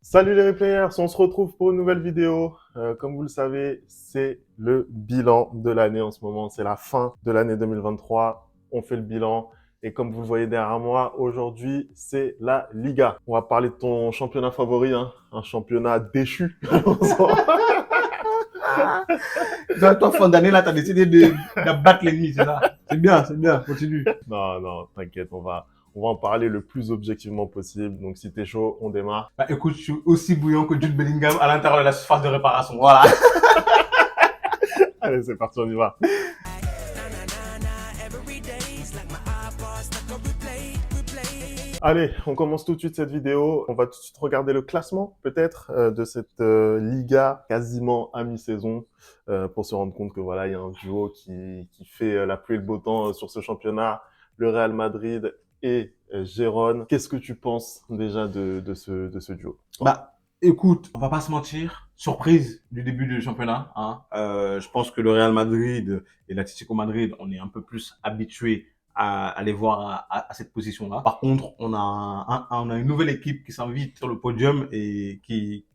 Salut les replayers, on se retrouve pour une nouvelle vidéo. Comme vous le savez, c'est le bilan de l'année en ce moment. C'est la fin de l'année 2023. On fait le bilan. Et comme vous le voyez derrière moi, aujourd'hui, c'est la Liga. On va parler de ton championnat favori, hein, un championnat déchu. Toi, fin d'année, là, t'as décidé d'abattre l'ennemi, c'est ça? C'est bien, continue. Non, non, t'inquiète, on va en parler le plus objectivement possible. Donc si t'es chaud, on démarre. Bah, écoute, je suis aussi bouillant que Jude Bellingham à l'intérieur de la surface de réparation. Voilà. Allez, c'est parti, on y va. Allez, on commence tout de suite cette vidéo. On va tout de suite regarder le classement, peut-être, de cette Liga quasiment à mi-saison, pour se rendre compte que voilà, il y a un duo qui fait la pluie et le beau temps sur ce championnat, le Real Madrid et Gérone. Qu'est-ce que tu penses déjà de ce duo? Bah, écoute, on va pas se mentir. Surprise du début du championnat, hein. Je pense que le Real Madrid et l'Atlético Madrid, on est un peu plus habitués à les voir à cette position-là. Par contre, on a une nouvelle équipe qui s'invite sur le podium et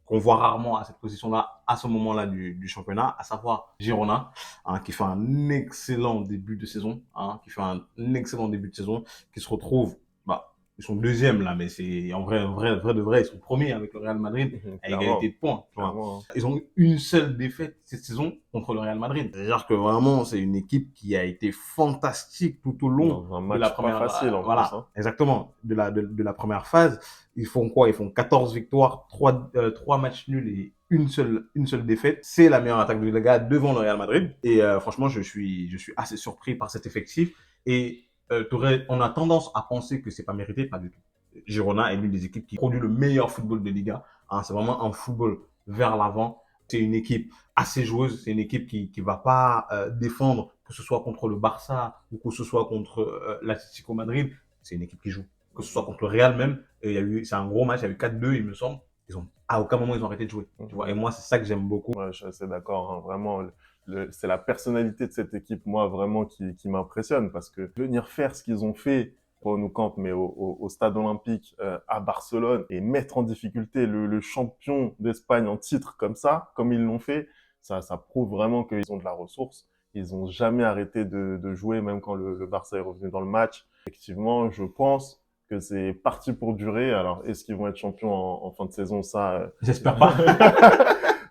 qu'on voit rarement à cette position-là, à ce moment-là du championnat, à savoir Girona, hein, qui fait un excellent début de saison, hein, qui se retrouve, bah, ils sont deuxièmes là, mais c'est en vrai de vrai, ils sont premiers avec le Real Madrid à égalité Clairement, de points. Tu vois. clairement. Ils ont eu une seule défaite cette saison contre le Real Madrid. C'est-à-dire que vraiment, c'est une équipe qui a été fantastique tout au long Dans un de la match pas première, facile en plus, voilà, hein. exactement, de la première phase. Ils font quoi? Ils font 14 victoires, 3 matchs nuls et une seule défaite. C'est la meilleure attaque de Liga devant le Real Madrid. Et franchement, je suis assez surpris par cet effectif. Et on a tendance à penser que c'est pas mérité, pas du tout. Girona est l'une des équipes qui produit le meilleur football de Liga. Hein, c'est vraiment un football vers l'avant. C'est une équipe assez joueuse. C'est une équipe qui va pas défendre, que ce soit contre le Barça ou que ce soit contre l'Atlético Madrid. C'est une équipe qui joue. Que ce soit contre le Real même. C'est un gros match. Il y a eu 4-2, il me semble. À aucun moment, ils ont arrêté de jouer. Tu vois. Et moi, c'est ça que j'aime beaucoup. Ouais, je suis assez d'accord, hein. Vraiment, c'est la personnalité de cette équipe, moi, vraiment, qui m'impressionne. Parce que venir faire ce qu'ils ont fait, pas au Nou Camp, mais au Stade Olympique à Barcelone, et mettre en difficulté le champion d'Espagne en titre comme ça, comme ils l'ont fait, ça prouve vraiment qu'ils ont de la ressource. Ils ont jamais arrêté de jouer, même quand le Barça est revenu dans le match. Effectivement, je pense que c'est parti pour durer. Alors, est-ce qu'ils vont être champions en fin de saison? Ça, J'espère pas.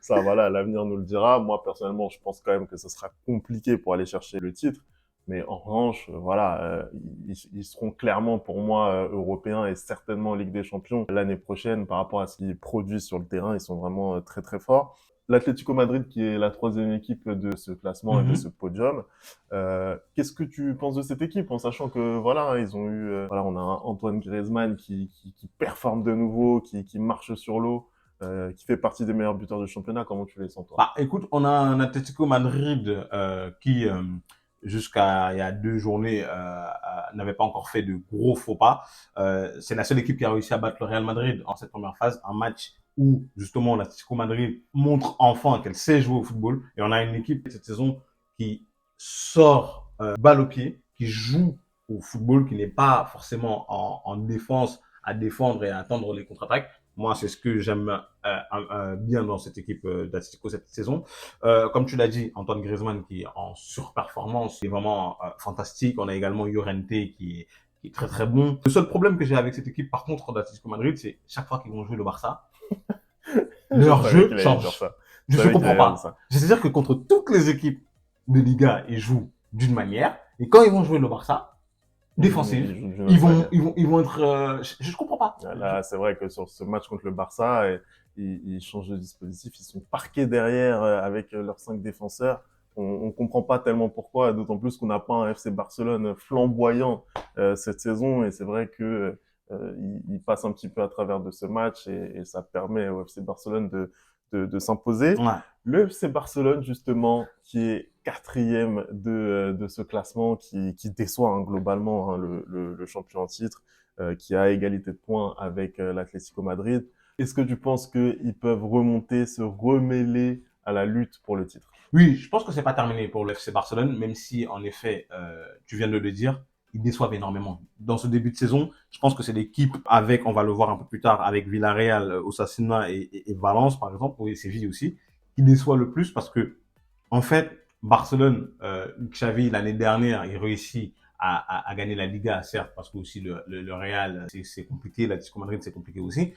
ça, voilà, l'avenir nous le dira. Moi, personnellement, je pense quand même que ce sera compliqué pour aller chercher le titre. Mais en revanche, voilà, ils seront clairement pour moi européens et certainement en Ligue des Champions l'année prochaine par rapport à ce qu'ils produisent sur le terrain. Ils sont vraiment très très forts. L'Atlético Madrid, qui est la troisième équipe de ce classement et de ce Mhm. podium, qu'est-ce que tu penses de cette équipe en sachant que voilà, ils ont eu, voilà, on a un Antoine Griezmann qui performe de nouveau, qui marche sur l'eau, qui fait partie des meilleurs buteurs du championnat. Comment tu les sens toi? Bah, écoute, on a un Atlético Madrid qui, jusqu'à il y a 2 journées, n'avait pas encore fait de gros faux pas. C'est la seule équipe qui a réussi à battre le Real Madrid en cette première phase, un match où justement l'Atlético Madrid montre enfin qu'elle sait jouer au football. Et on a une équipe cette saison qui sort balle au pied, qui joue au football, qui n'est pas forcément en défense à défendre et à attendre les contre-attaques. Moi, c'est ce que j'aime bien dans cette équipe d'Atletico cette saison. Comme tu l'as dit, Antoine Griezmann qui est en surperformance, c'est vraiment fantastique. On a également Llorente qui est très très bon. Le seul problème que j'ai avec cette équipe, par contre, d'Atlético Madrid, c'est chaque fois qu'ils vont jouer le Barça, Je leur savais jeu qu'il allait dire change. ça. Je Je ne savais qu'il comprends allait dire pas. ça. C'est-à-dire que contre toutes les équipes de Liga, ils jouent d'une manière, et quand ils vont jouer le Barça, défensif, Il joue d'une autre manière. ils vont être... je comprends pas. Là, c'est vrai que sur ce match contre le Barça, ils changent de dispositif. Ils sont parqués derrière avec leurs 5 défenseurs. On comprend pas tellement pourquoi, d'autant plus qu'on n'a pas un FC Barcelone flamboyant cette saison. Et c'est vrai que il passe un petit peu à travers de ce match et ça permet au FC Barcelone de s'imposer. Ouais. Le FC Barcelone, justement, qui est quatrième de ce classement, qui déçoit hein, globalement hein, le champion en titre, qui a égalité de points avec l'Atlético Madrid. Est-ce que tu penses qu'ils peuvent remonter, se remêler à la lutte pour le titre? Oui, je pense que c'est pas terminé pour le FC Barcelone, même si en effet, tu viens de le dire, ils déçoivent énormément. Dans ce début de saison, je pense que c'est l'équipe avec, on va le voir un peu plus tard, avec Villarreal, Osasuna et Valence, par exemple, et Séville aussi, qui déçoit le plus parce que, en fait, Barcelone, Xavi, l'année dernière, il réussit à gagner la Liga, certes, parce que aussi le Real, c'est compliqué, l'Atlético Madrid, c'est compliqué aussi,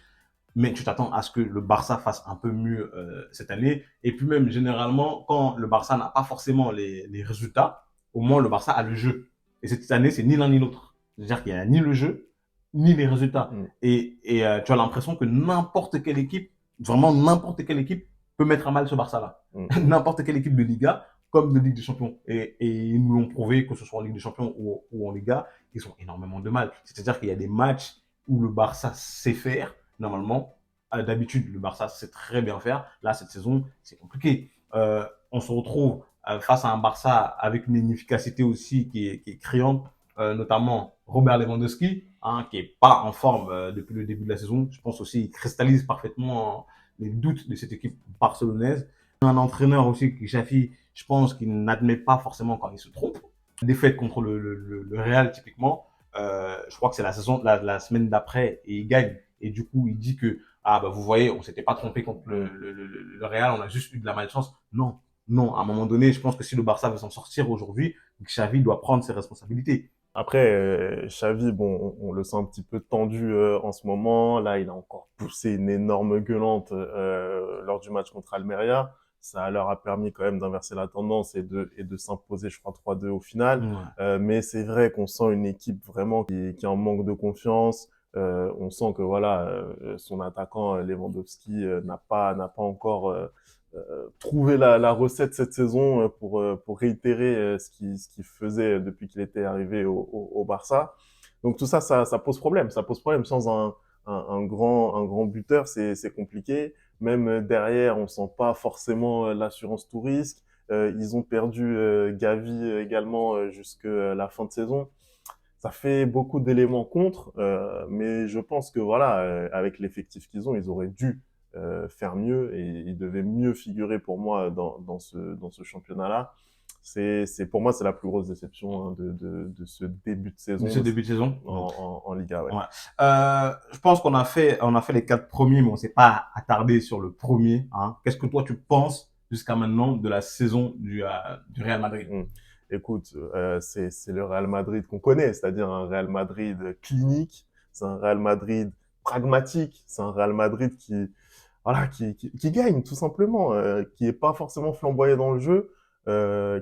mais tu t'attends à ce que le Barça fasse un peu mieux cette année. Et puis même, généralement, quand le Barça n'a pas forcément les résultats, au moins le Barça a le jeu. Et cette année, c'est ni l'un ni l'autre. C'est-à-dire qu'il n'y a ni le jeu, ni les résultats. Mm. Et tu as l'impression que n'importe quelle équipe, vraiment n'importe quelle équipe, peut mettre à mal ce Barça-là. Mm. N'importe quelle équipe de Liga, comme de Ligue des Champions. Et ils nous l'ont prouvé, que ce soit en Ligue des Champions ou en Liga, ils ont énormément de mal. C'est-à-dire qu'il y a des matchs où le Barça sait faire, normalement, d'habitude, le Barça sait très bien faire. Là, cette saison, c'est compliqué. On se retrouve face à un Barça avec une inefficacité aussi qui est criante, notamment Robert Lewandowski, hein, qui est pas en forme depuis le début de la saison. Je pense aussi qu'il cristallise parfaitement les doutes de cette équipe barcelonaise. Un entraîneur aussi, Xavi, je pense qu'il n'admet pas forcément quand il se trompe. Défaite contre le Real, typiquement. Je crois que c'est la saison, la semaine d'après, et il gagne. Et du coup, il dit que, ah, bah, vous voyez, on s'était pas trompé contre le Real, on a juste eu de la malchance. Non, non, à un moment donné, je pense que si le Barça veut s'en sortir aujourd'hui, Xavi doit prendre ses responsabilités. Après, Xavi, bon, on le sent un petit peu tendu en ce moment. Là, il a encore poussé une énorme gueulante lors du match contre Almeria. Ça leur a permis quand même d'inverser la tendance et de s'imposer, je crois, 3-2 au final. Ouais. Mais c'est vrai qu'on sent une équipe vraiment qui est en manque de confiance. On sent que voilà, son attaquant Lewandowski n'a pas encore trouvé la recette cette saison pour réitérer ce qu'il faisait depuis qu'il était arrivé au Barça. Donc tout ça, ça pose problème. Ça pose problème sans un grand buteur, c'est compliqué. Même derrière, on sent pas forcément l'assurance tout risque. Ils ont perdu Gavi également jusqu'à la fin de saison. Ça fait beaucoup d'éléments contre, mais je pense que voilà, avec l'effectif qu'ils ont, ils auraient dû faire mieux et ils devaient mieux figurer pour moi dans ce championnat-là. Pour moi, c'est la plus grosse déception hein, de ce début de De saison ce début de saison. Donc, en Liga. Ouais. ouais. Je pense on a fait les 4 premiers, mais on s'est pas attardé sur le premier. Hein. Qu'est-ce que toi tu penses jusqu'à maintenant de la saison du Real Madrid? Mm. Écoute, c'est le Real Madrid qu'on connaît, c'est-à-dire un Real Madrid clinique, c'est un Real Madrid pragmatique, c'est un Real Madrid voilà, qui gagne tout simplement, qui est pas forcément flamboyé dans le jeu,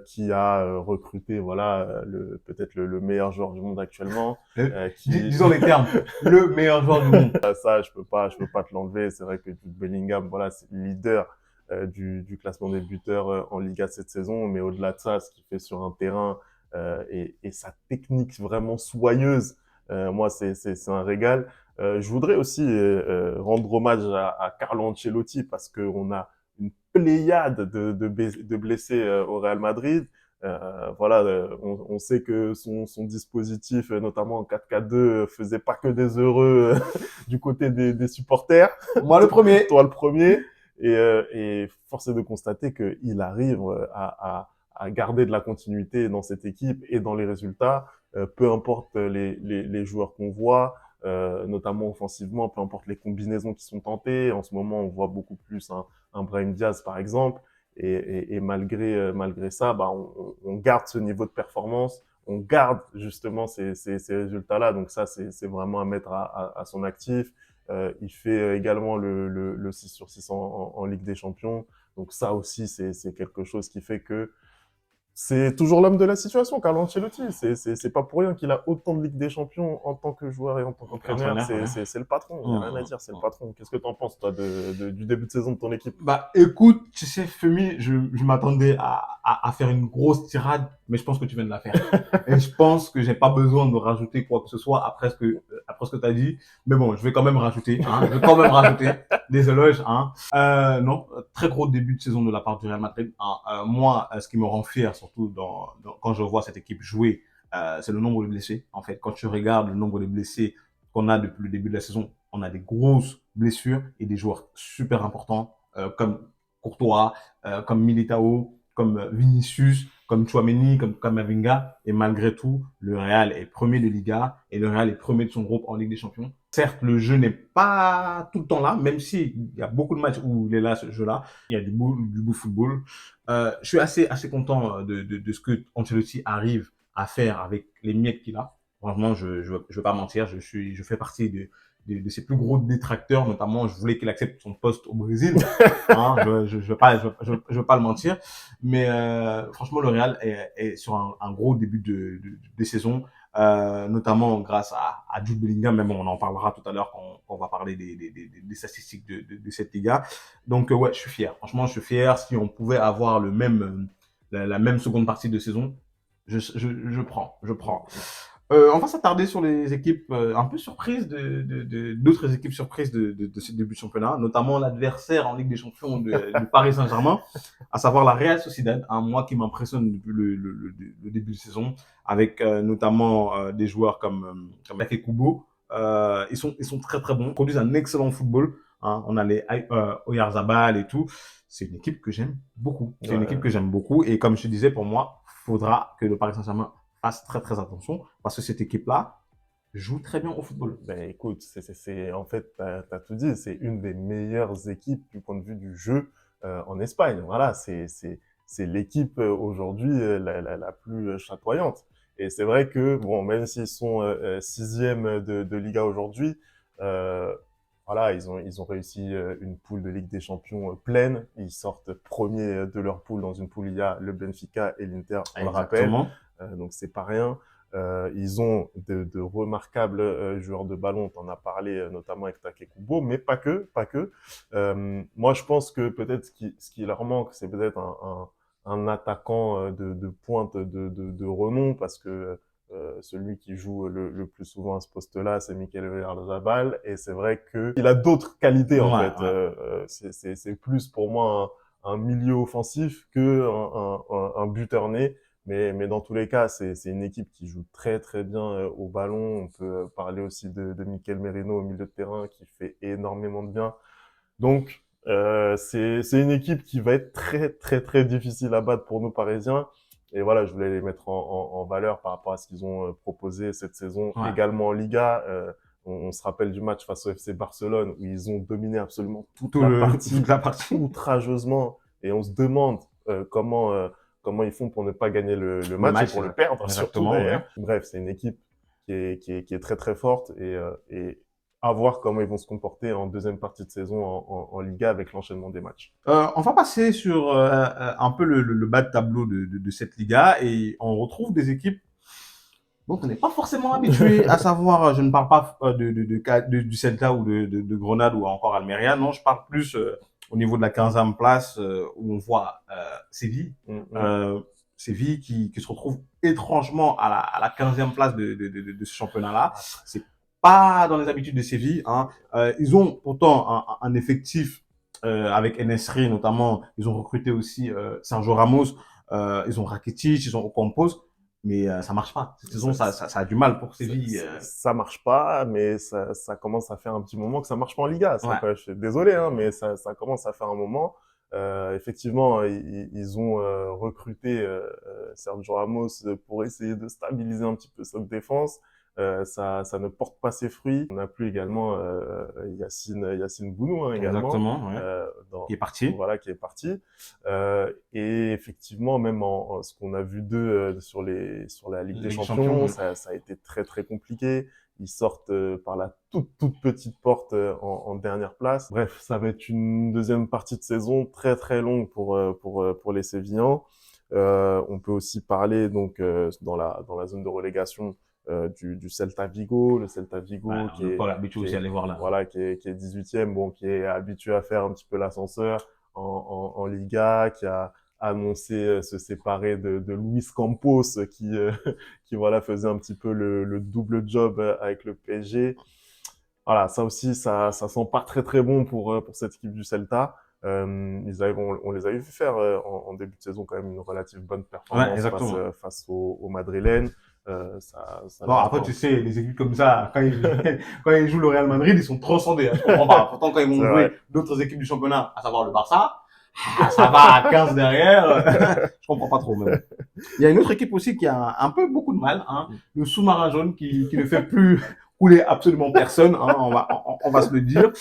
qui a recruté voilà peut-être le meilleur joueur du monde actuellement, qui Disons les termes, le meilleur joueur du monde. ça je peux pas te l'enlever. C'est vrai que Jude Bellingham voilà c'est le leader du classement des buteurs en Liga cette saison, mais au-delà de ça, ce qu'il fait sur un terrain et sa technique vraiment soyeuse, moi c'est un régal. Je voudrais aussi rendre hommage à Carlo Ancelotti parce qu'on a une pléiade de blessés au Real Madrid. Voilà, on sait que son dispositif, notamment en 4-4-2, faisait pas que des heureux du côté des supporters. Moi le premier. Toi le premier. Et force est de constater qu'il arrive à garder de la continuité dans cette équipe et dans les résultats, peu importe les joueurs qu'on voit, notamment offensivement, peu importe les combinaisons qui sont tentées. En ce moment, on voit beaucoup plus un Brahim Diaz, par exemple. Et malgré ça, bah, on garde ce niveau de performance, on garde justement ces résultats-là. Donc ça, c'est vraiment à mettre à son actif. Il fait également le 6 sur 6 en Ligue des Champions. Donc ça aussi, c'est quelque chose qui fait que c'est toujours l'homme de la situation, Carlo Ancelotti. C'est pas pour rien qu'il a autant de Ligue des Champions en tant que joueur et en tant qu'entraîneur. Entraîneur, ouais. C'est le patron, il n'y a rien à dire, c'est le patron. Qu'est-ce que tu en penses, toi, du début de saison de ton équipe? Bah, écoute, tu sais, Femi, je m'attendais à faire une grosse tirade, mais je pense que tu viens de la faire. Et je pense que j'ai pas besoin de rajouter quoi que ce soit après ce que tu as dit. Mais bon, je vais quand même rajouter, hein. Je vais quand même rajouter des éloges, hein. Non, très gros début de saison de la part du Real Madrid. Hein. Moi, ce qui me rend fier, surtout quand je vois cette équipe jouer, c'est le nombre de blessés. En fait, quand tu regardes le nombre de blessés qu'on a depuis le début de la saison, on a des grosses blessures et des joueurs super importants comme Courtois, comme Militao, comme Vinicius, comme Tchouaméni, comme Kamavinga, et malgré tout, le Real est premier de Liga et le Real est premier de son groupe en Ligue des Champions. Certes, le jeu n'est pas tout le temps là, même s'il y a beaucoup de matchs où il est là, ce jeu-là. Il y a du beau football. Je suis assez content de ce que Ancelotti arrive à faire avec les miettes qu'il a. Franchement, je veux pas mentir, je fais partie de ses plus gros détracteurs, notamment, je voulais qu'il accepte son poste au Brésil. Hein, je veux pas le mentir. Mais franchement, le Real est sur un gros début de saison, notamment grâce à Jude Bellingham. Mais bon, on en parlera tout à l'heure quand on va parler des statistiques de cette Liga. Donc ouais, je suis fier. Franchement, je suis fier. Si on pouvait avoir le même la même seconde partie de saison, je prends, je prends. On va s'attarder sur les équipes un peu surprises d'autres équipes surprises de ce début de championnat, notamment l'adversaire en Ligue des Champions du Paris Saint-Germain, à savoir la Real Sociedad, un moi qui m'impressionne depuis le début de saison, avec notamment des joueurs comme Mbappé Kubo. Ils sont très très bons, produisent un excellent football. Hein. On a les Oyarzabal et tout. C'est une équipe que j'aime beaucoup. C'est une équipe que j'aime beaucoup. Et comme je te disais, pour moi, faudra que le Paris Saint-Germain fasse très très attention parce que cette équipe-là joue très bien au football. Ben écoute, en fait, t'as tout dit, c'est une des meilleures équipes du point de vue du jeu en Espagne. Voilà, c'est l'équipe aujourd'hui la plus chatoyante. Et c'est vrai que, bon, même s'ils sont sixième de Liga aujourd'hui, euh, voilà, ils ont réussi une poule de Ligue des Champions pleine. Ils sortent premiers de leur poule. Dans une poule, il y a le Benfica et l'Inter, on le rappelle. Donc c'est pas rien. Ils ont de remarquables joueurs de ballon, t'en as parlé notamment avec Take Kubo, mais pas que, pas que. Moi, je pense que peut-être ce qui leur manque, c'est peut-être un attaquant de pointe de renom, parce que celui qui joue le plus souvent à ce poste-là, c'est Mikel Oyarzabal, et c'est vrai qu'il a d'autres qualités en fait. C'est plus pour moi un milieu offensif que un buteur né. Mais dans tous les cas, c'est une équipe qui joue très très bien au ballon. On peut parler aussi de Mikel Merino au milieu de terrain qui fait énormément de bien. Donc c'est une équipe qui va être très très très difficile à battre pour nous Parisiens. Et voilà, je voulais les mettre en valeur par rapport à ce qu'ils ont proposé cette saison, également en Liga. On se rappelle du match face au FC Barcelone où ils ont dominé absolument toute la partie outrageusement. Et on se demande comment ils font pour ne pas gagner le match et pour le perdre, surtout d'ailleurs. Bref, c'est une équipe qui est très très forte et à voir comment ils vont se comporter en deuxième partie de saison en Liga avec l'enchaînement des matchs. On va passer sur un peu le bas de tableau de cette Liga et on retrouve des équipes dont on n'est pas forcément habitué, à savoir, je ne parle pas du Celta ou de Grenade ou encore Almeria, non, je parle plus au niveau de la 15e place où on voit Séville. Séville qui se retrouve étrangement à la 15e place de ce championnat-là. C'est pas dans les habitudes de Séville. Hein. Ils ont pourtant un effectif avec Enesri notamment. Ils ont recruté aussi Sergio Ramos. Ils ont Rakitic, ils ont Ocampos. Mais ça marche pas. Cette saison, ça a du mal pour Séville. Ça marche pas, mais ça commence à faire un petit moment que ça marche pas en Liga. Je suis désolé, hein, mais ça commence à faire un moment. Effectivement, ils ont recruté Sergio Ramos pour essayer de stabiliser un petit peu cette défense. Ça ne porte pas ses fruits. On a plus également Yacine Bounou hein, également. Exactement, ouais. Qui est parti. Voilà, qui est parti. Et effectivement, même ce qu'on a vu d'eux sur la Ligue des Champions, ça a été très très compliqué. Ils sortent par la toute petite porte en dernière place. Bref, ça va être une deuxième partie de saison très très longue pour les Sévillans. On peut aussi parler donc dans la zone de relégation du Celta Vigo, le Celta Vigo qui est habitué aussi à aller voir là. Voilà, qui est 18e, bon, qui est habitué à faire un petit peu l'ascenseur en Liga, qui a annoncé se séparer de Luis Campos qui voilà faisait un petit peu le double job avec le PSG. Voilà, ça aussi ça sent pas très très bon pour cette équipe du Celta. On les avait vu faire en début de saison quand même une relative bonne performance face aux Madrilènes. Bon, après, tu sais, les équipes comme ça, quand ils jouent le Real Madrid, ils sont transcendés. Hein, je comprends pas. Pourtant, quand ils vont jouer d'autres équipes du championnat, à savoir le Barça, Ah, ça va à 15 derrière. Je comprends pas trop, mais bon. Il y a une autre équipe aussi qui a un peu beaucoup de mal, hein. Le sous-marin jaune qui ne fait plus couler absolument personne, hein, on va se le dire.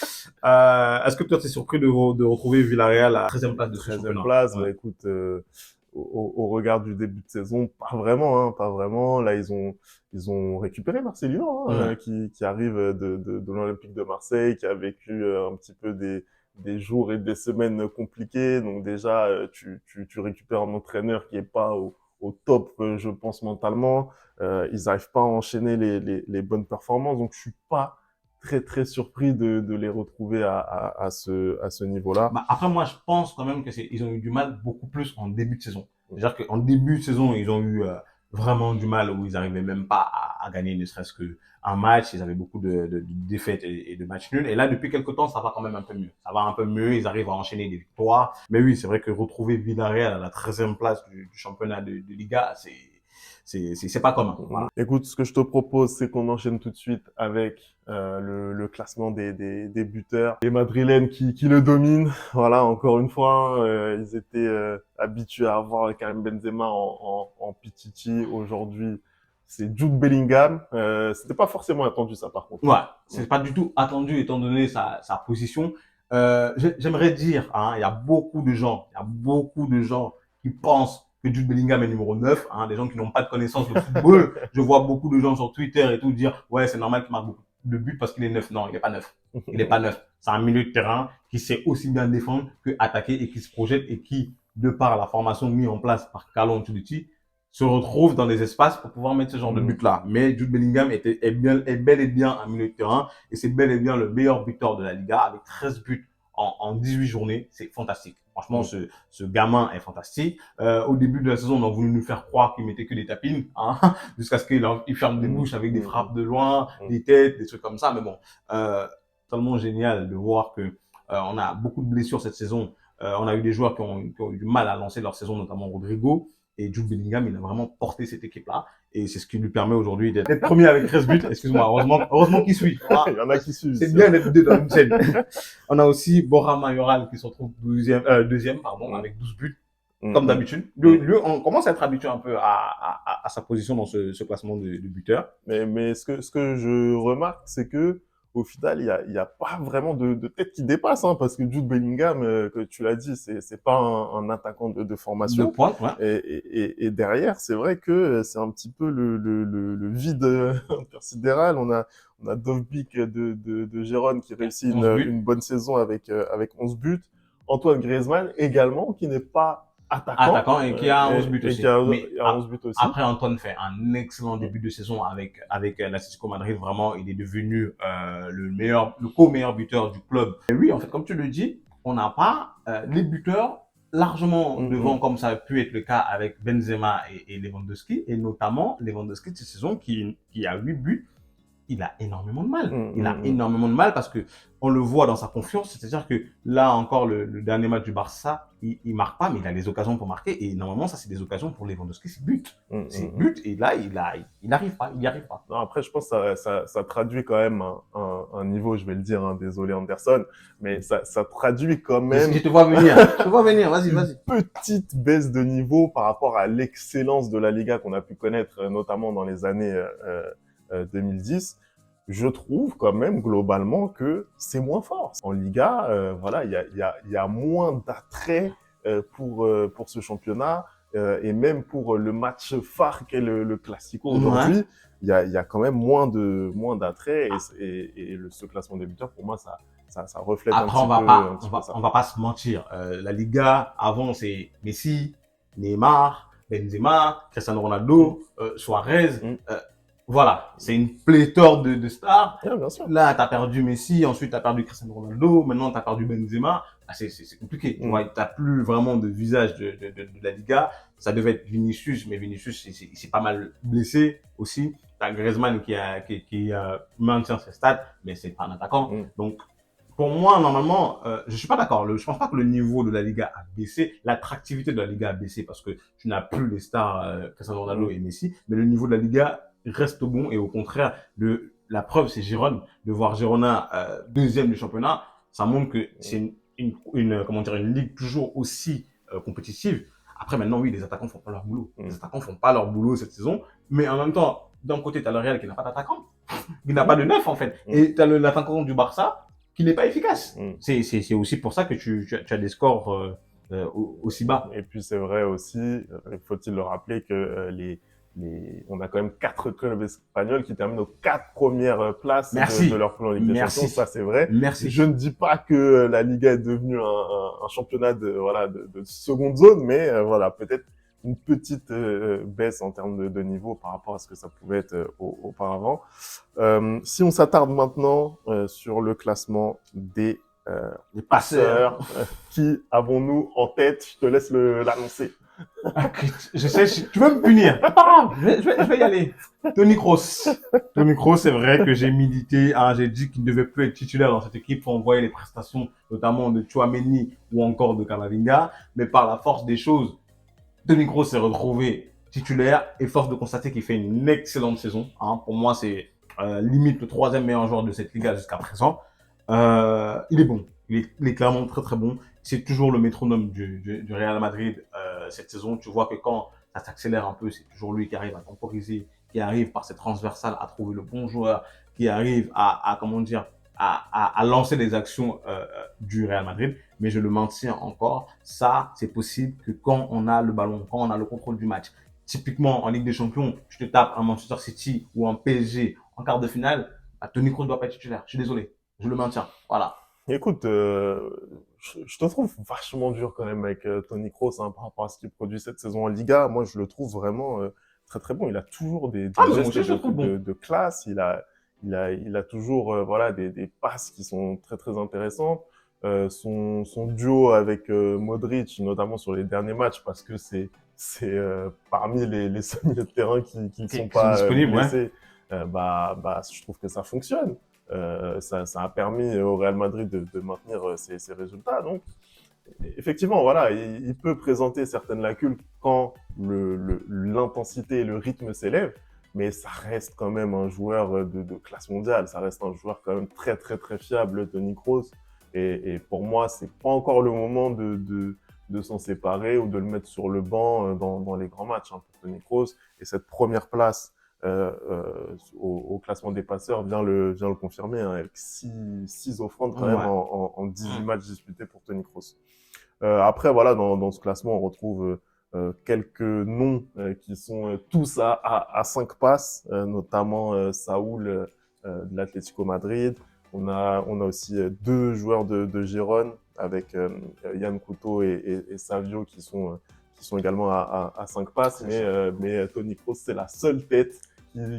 Est-ce que toi, tu es surpris de retrouver Villarreal à la 13e place de ce 13e championnat? place, Ouais. bah écoute, au regard du début de saison, pas vraiment, hein, pas vraiment. Là, ils ont récupéré Marcelino, hein, Ouais. qui arrive de l'Olympique de Marseille, qui a vécu un petit peu des jours et des semaines compliquées. Donc déjà, tu récupères un entraîneur qui est pas au top, je pense, mentalement. Ils arrivent pas à enchaîner les bonnes performances. Donc je suis pas très surpris de les retrouver à ce niveau-là. Bah, après, moi, je pense quand même que ils ont eu du mal beaucoup plus en début de saison. C'est-à-dire qu'en début de saison, ils ont eu vraiment du mal où ils arrivaient même pas à gagner ne serait-ce que un match. Ils avaient beaucoup de défaites et de matchs nuls. Et là, depuis quelques temps, ça va quand même un peu mieux. Ça va un peu mieux. Ils arrivent à enchaîner des victoires. Mais oui, c'est vrai que retrouver Villarreal à la 13e place du championnat de Liga, c'est pas commun. Voilà. Écoute, ce que je te propose, c'est qu'on enchaîne tout de suite avec le classement des buteurs. Les Madrilènes qui le dominent. Voilà, encore une fois, ils étaient habitués à avoir Karim Benzema en Pichichi. Aujourd'hui, c'est Jude Bellingham. C'était pas forcément attendu, ça, par contre. Ouais, c'est pas du tout attendu étant donné sa position. J'aimerais dire, hein, il y a beaucoup de gens qui pensent que Jude Bellingham est numéro 9, hein, des gens qui n'ont pas de connaissance de football. Je vois beaucoup de gens sur Twitter et tout dire, ouais, c'est normal qu'il marque beaucoup de buts parce qu'il est 9. Non, il est pas 9. Il est pas 9. C'est un milieu de terrain qui sait aussi bien défendre que attaquer et qui se projette et qui, de par la formation mise en place par Carlo Ancelotti, se retrouve dans les espaces pour pouvoir mettre ce genre de but-là. Mais Jude Bellingham est bel et bien un milieu de terrain et c'est bel et bien le meilleur buteur de la Liga avec 13 buts en 18 journées. C'est fantastique. Franchement, ce gamin est fantastique. Au début de la saison, on a voulu nous faire croire qu'il mettait que des tapines, hein, jusqu'à ce qu'il ferme des bouches avec des frappes de loin, des têtes, des trucs comme ça. Mais bon, tellement génial de voir que on a beaucoup de blessures cette saison. On a eu des joueurs qui ont eu du mal à lancer leur saison, notamment Rodrigo. Et Jude Bellingham, il a vraiment porté cette équipe-là. Et c'est ce qui lui permet aujourd'hui d'être premier avec 13 buts. Excuse-moi, heureusement qu'il suit. Ah, Il y en a qui suivent. c'est bien d'être deux dans une chaîne. On a aussi Borja Mayoral qui se retrouve deuxième, pardon, avec 12 buts, comme d'habitude. On commence à être habitué un peu à sa position dans ce classement de buteurs. Mais ce que je remarque, c'est que au final, il y a pas vraiment de tête qui dépasse, hein, parce que Jude Bellingham, que tu l'as dit, c'est pas un attaquant de De formation. pointe, ouais. Et derrière, c'est vrai que c'est un petit peu le vide intersidéral. On a Dovbyk de Gérone qui réussit 11 buts. une bonne saison avec 11 buts. Antoine Griezmann également, qui n'est pas Attaquant et qui a 11 buts et aussi. qui a Mais 11 buts aussi. après, Antoine fait un excellent début de saison avec l'Atlético Madrid. Vraiment, il est devenu le co-meilleur buteur du club. Et oui, en fait, comme tu le dis, on n'a pas les buteurs largement devant, comme ça a pu être le cas avec Benzema et Lewandowski. Et notamment, Lewandowski de cette saison qui a 8 buts. Il a énormément de mal. Il a énormément de mal parce que on le voit dans sa confiance. C'est-à-dire que là encore, le dernier match du Barça, il marque pas, mais il a les occasions pour marquer. Et normalement, ça, c'est des occasions pour Lewandowski, c'est but. C'est but. Et là, il n'arrive pas, il n'y arrive pas. Non, après, je pense que ça traduit quand même un niveau, je vais le dire, hein, désolé Anderson, mais ça traduit quand même. Je te vois venir. Je te vois venir. Vas-y, vas-y. Petite baisse de niveau par rapport à l'excellence de la Liga qu'on a pu connaître, notamment dans les années 2010. Je trouve quand même globalement que c'est moins fort. En Liga, voilà, il y a moins d'attrait pour ce championnat et même pour le match phare qu'est le Classico aujourd'hui. Ouais. Il y a quand même moins d'attrait et ce classement des buteurs, pour moi, ça reflète Après, un petit peu ça. on va pas se mentir. La Liga, avant, c'est Messi, Neymar, Benzema, Cristiano Ronaldo, Suarez. Voilà, c'est une pléthore de stars. Yeah, bien sûr. Là, tu as perdu Messi, ensuite tu as perdu Cristiano Ronaldo, maintenant tu as perdu Benzema. Ah, c'est compliqué. Tu vois, tu n'as plus vraiment de visage de la Liga. Ça devait être Vinicius, mais Vinicius, il s'est pas mal blessé aussi. Tu as Griezmann qui maintient ses stats, mais c'est pas un attaquant. Donc, pour moi, normalement, je suis pas d'accord. Je pense pas que le niveau de la Liga a baissé, l'attractivité de la Liga a baissé parce que tu n'as plus les stars Cristiano Ronaldo et Messi, mais le niveau de la Liga reste bon et au contraire, la preuve c'est Girona, de voir Girona deuxième du championnat, ça montre que c'est comment dire, une ligue toujours aussi compétitive. Après, maintenant, oui, les attaquants font pas leur boulot. Les attaquants font pas leur boulot cette saison. Mais en même temps, d'un côté, tu as le Real qui n'a pas d'attaquant. Il n'a pas de neuf, en fait. Et tu as l'attaquant du Barça qui n'est pas efficace. C'est aussi pour ça que tu as des scores aussi bas. Et puis c'est vrai aussi, faut-il le rappeler que on a quand même 4 clubs espagnols qui terminent aux 4 premières places de leur poule en Ligue des Champions. Ça c'est vrai. Merci. Je ne dis pas que la Liga est devenue un championnat de seconde zone, mais voilà, peut-être une petite baisse en termes de niveau par rapport à ce que ça pouvait être auparavant. Si on s'attarde maintenant sur le classement des passeurs, qui avons-nous en tête? Je te laisse l'annoncer. Je sais, tu veux me punir. Je vais y aller. Toni Kroos. Toni Kroos, c'est vrai que j'ai milité. J'ai dit qu'il ne devait plus être titulaire dans cette équipe. On voyait les prestations, notamment de Tchouaméni ou encore de Camavinga. Mais par la force des choses, Toni Kroos s'est retrouvé titulaire et force de constater qu'il fait une excellente saison. Pour moi, c'est limite le 3e meilleur joueur de cette Liga jusqu'à présent. Il est bon. Il est clairement très très bon. C'est toujours le métronome du Real Madrid cette saison. Tu vois que quand ça s'accélère un peu, c'est toujours lui qui arrive à temporiser, qui arrive par ses transversales à trouver le bon joueur, qui arrive à comment dire, à lancer les actions du Real Madrid. Mais je le maintiens encore, ça c'est possible que quand on a le ballon, quand on a le contrôle du match. Typiquement en Ligue des Champions, tu te tapes un Manchester City ou un PSG en quart de finale, Toni Kroos ne doit pas être titulaire. Je suis désolé, je le maintiens. Voilà. Écoute, je te trouve vachement dur quand même avec Toni Kroos par rapport à ce qu'il produit cette saison en Liga. Moi, je le trouve vraiment très très bon. Il a toujours des gestes de classe. Il a toujours des passes qui sont très très intéressantes. Son duo avec Modric, notamment sur les derniers matchs, parce que c'est parmi les seuls milieux de terrain qui ne sont pas blessés. Je trouve que ça fonctionne. Ça a permis au Real Madrid de maintenir ses résultats. Donc, effectivement, voilà, il peut présenter certaines lacunes quand l'intensité et le rythme s'élèvent, mais ça reste quand même un joueur de classe mondiale. Ça reste un joueur quand même très, très, très fiable, Toni Kroos. Et pour moi, c'est pas encore le moment de s'en séparer ou de le mettre sur le banc dans les grands matchs pour Toni Kroos. Et cette première place au classement des passeurs vient le confirmer avec 6 offrandes quand même en 18 matchs disputés pour Toni Kroos. Après, voilà, dans ce classement, on retrouve quelques noms qui sont tous à 5 passes, notamment Saúl de l'Atlético Madrid. On a aussi 2 joueurs de Gérone avec Yann Couto et Savio qui sont également à 5 passes, mais Toni Kroos, c'est la seule tête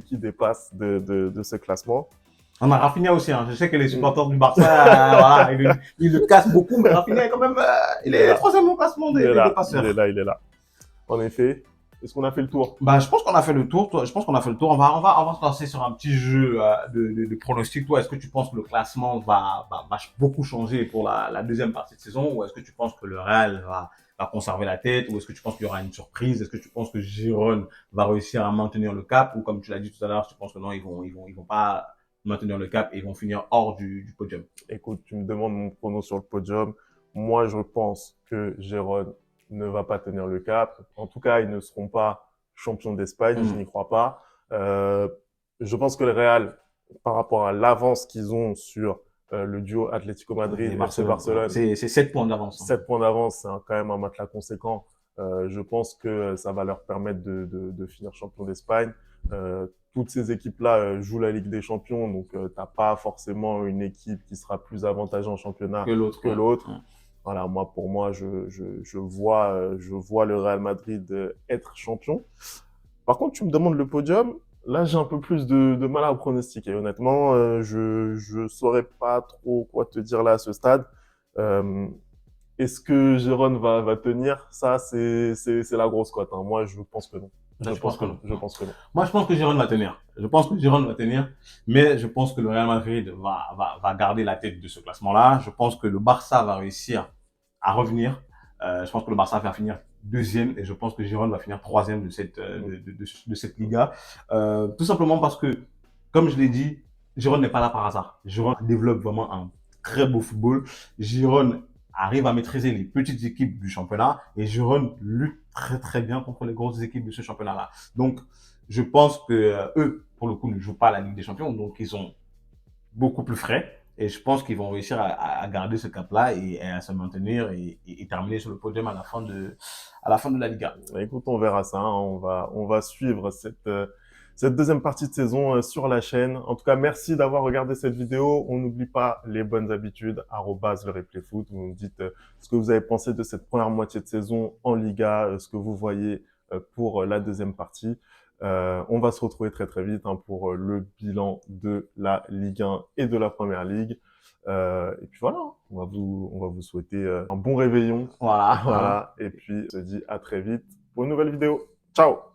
qui dépasse de ce classement. On a Rafinha aussi, je sais que les supporters du Barça, ils le cassent beaucoup, mais Rafinha est quand même, il est 3e au classement des passeurs. Il est là. En effet. Est-ce qu'on a fait le tour? Je pense qu'on a fait le tour. On va se lancer sur un petit jeu de pronostics. Toi, est-ce que tu penses que le classement va beaucoup changer pour la deuxième partie de saison, ou est-ce que tu penses que le Real va conserver la tête, ou est-ce que tu penses qu'il y aura une surprise? Est-ce que tu penses que Girone va réussir à maintenir le cap, ou comme tu l'as dit tout à l'heure, tu penses que non, ils vont pas maintenir le cap et ils vont finir hors du podium? Écoute, tu me demandes mon prono sur le podium. Moi, je pense que Girone ne va pas tenir le cap. En tout cas, ils ne seront pas champions d'Espagne, je n'y crois pas. Je pense que le Real, par rapport à l'avance qu'ils ont sur le duo Atlético Madrid et Barcelone, c'est 7 points d'avance. 7 points d'avance, c'est quand même un matelas conséquent. Je pense que ça va leur permettre de finir champion d'Espagne. Toutes ces équipes-là jouent la Ligue des Champions, donc t'as pas forcément une équipe qui sera plus avantagée en championnat que l'autre. Voilà, pour moi, je vois le Real Madrid être champion. Par contre, tu me demandes le podium. Là, j'ai un peu plus de mal à pronostiquer. Honnêtement, je saurais pas trop quoi te dire là à ce stade. Est-ce que Girone va tenir? Ça, c'est la grosse cote. Moi, je pense que non. Je pense que non. Moi, je pense que Girone va tenir. Mais je pense que le Real Madrid va garder la tête de ce classement-là. Je pense que le Barça va réussir à revenir. Je pense que le Barça va finir 2e et je pense que Girone va finir 3e de cette Liga. Tout simplement parce que, comme je l'ai dit, Girone n'est pas là par hasard. Girone développe vraiment un très beau football. Girone arrive à maîtriser les petites équipes du championnat et Girona lutte très très bien contre les grosses équipes de ce championnat-là. Donc, je pense que eux, pour le coup, ne jouent pas la Ligue des Champions, donc ils sont beaucoup plus frais. Et je pense qu'ils vont réussir à garder ce cap-là et à se maintenir et terminer sur le podium à la fin de la Liga. Écoute, on verra ça. Hein. On va suivre cette deuxième partie de saison sur la chaîne. En tout cas, merci d'avoir regardé cette vidéo. On n'oublie pas les bonnes habitudes, @le replay foot. Vous nous dites ce que vous avez pensé de cette première moitié de saison en Liga, ce que vous voyez pour la deuxième partie. On va se retrouver très très vite hein, pour le bilan de la Ligue 1 et de la Première Ligue. Et puis voilà, on va vous souhaiter un bon réveillon. Voilà. Voilà. Et puis, on se dit à très vite pour une nouvelle vidéo. Ciao!